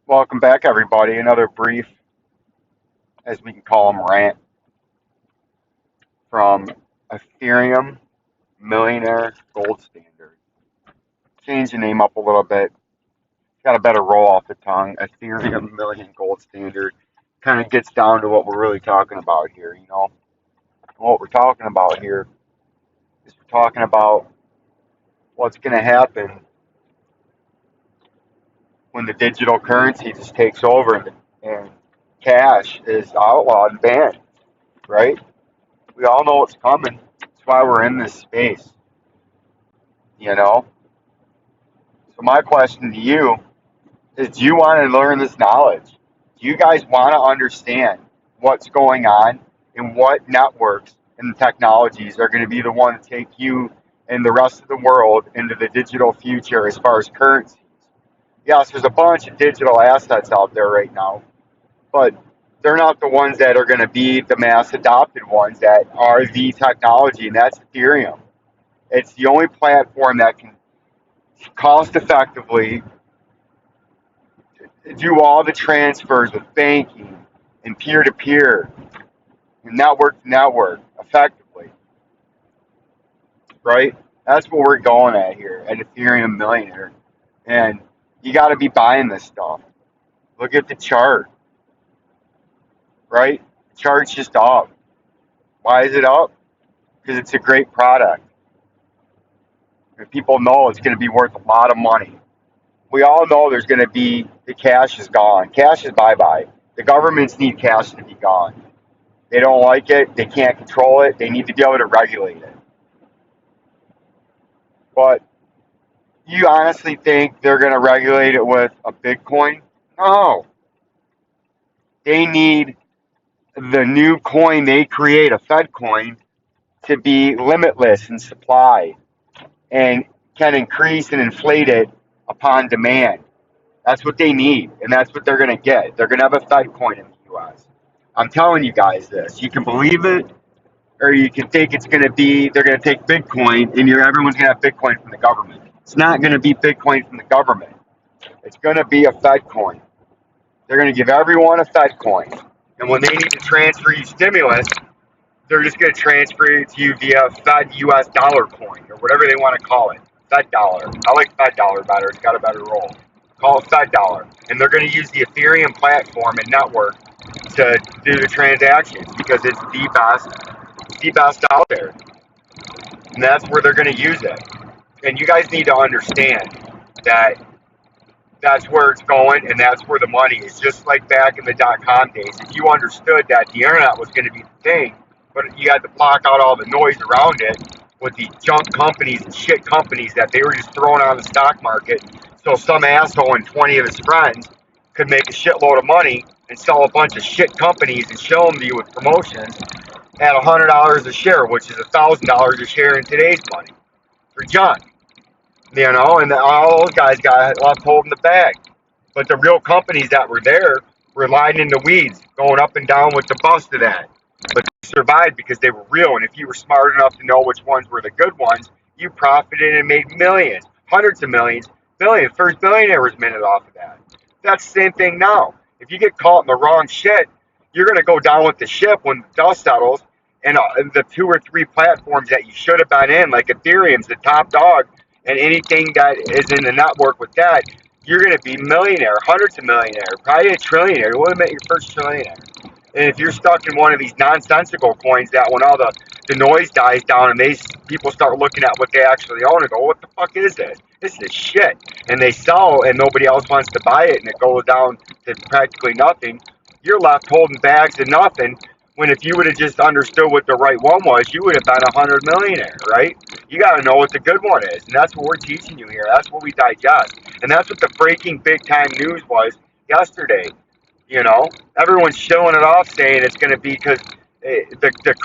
Welcome back, everybody. Another brief, as we can call them, rant from Ethereum Millionaire Gold Standard. Change the name up a little bit. Got a better roll off the tongue. Ethereum Million Gold Standard kind of gets down to what we're really talking about here. What we're talking about here is we're talking about what's going to happen when the digital currency just takes over and cash is outlawed and banned, right? We all know what's coming. That's why we're in this space, you know? So my question to you is, do you want to learn this knowledge? Do you guys want to understand what's going on and what networks and technologies are going to be the one to take you and the rest of the world into the digital future as far as currencies? Yes, there's a bunch of digital assets out there right now, but they're not the ones that are going to be the mass adopted ones that are the technology, and that's Ethereum. It's the only platform that can cost effectively do all the transfers with banking and peer to peer and network to network effectively, right? That's what we're going at here at Ethereum Millionaire. And you got to be buying this stuff. Look at the chart, right? The chart's just up. Why is it up? Because it's a great product. And people know it's going to be worth a lot of money. We all know there's going to be the cash is gone. Cash is bye bye. The governments need cash to be gone. They don't like it. They can't control it. They need to be able to regulate it. But you honestly think they're going to regulate it with a Bitcoin? No. They need the new coin they create, a Fed coin, to be limitless in supply and can increase and inflate it upon demand. That's what they need, and that's what they're going to get. They're going to have a Fed coin in the U.S. I'm telling you guys this. You can believe it, or you can think it's going to be they're going to take Bitcoin and everyone's going to have Bitcoin from the government. It's not going to be Bitcoin from the government. It's going to be a Fed coin. They're going to give everyone a Fed coin, and when they need to transfer you stimulus, they're just going to transfer it to you via Fed U.S. dollar coin or whatever they want to call it. Fed dollar. I like Fed dollar better. It's got a better roll. Call it Fed dollar, and they're going to use the Ethereum platform and network to do the transactions because it's the best out there, and that's where they're going to use it. And you guys need to understand that that's where it's going, and that's where the money is. Just like back in the .com days, if you understood that the internet was going to be the thing, but you had to block out all the noise around it with the junk companies and shit companies that they were just throwing on the stock market, so some asshole and 20 of his friends could make a shitload of money and sell a bunch of shit companies and show them to you with promotions at $100 a share, which is $1,000 a share in today's money for junk. And all those guys got left holding the bag. But the real companies that were there were lying in the weeds, going up and down with the bust of that. But they survived because they were real. And if you were smart enough to know which ones were the good ones, you profited and made millions, hundreds of millions, billions. First billionaire was minted off of that. That's the same thing now. If you get caught in the wrong shit, you're going to go down with the ship when the dust settles. And the 2 or 3 platforms that you should have been in, like Ethereum's the top dog, and anything that is in the network with that, you're going to be millionaire, hundreds of millionaire, probably a trillionaire. You want to make your first trillionaire. And if you're stuck in one of these nonsensical coins that when all the noise dies down and people start looking at what they actually own and go, what the fuck is this? This is shit. And they sell and nobody else wants to buy it and it goes down to practically nothing, you're left holding bags of nothing. When if you would have just understood what the right one was, you would have been 100 millionaire, right? You got to know what the good one is, and that's what we're teaching you here. That's what we digest, and that's what the breaking big time news was yesterday. Everyone's showing it off, saying it's going to be because the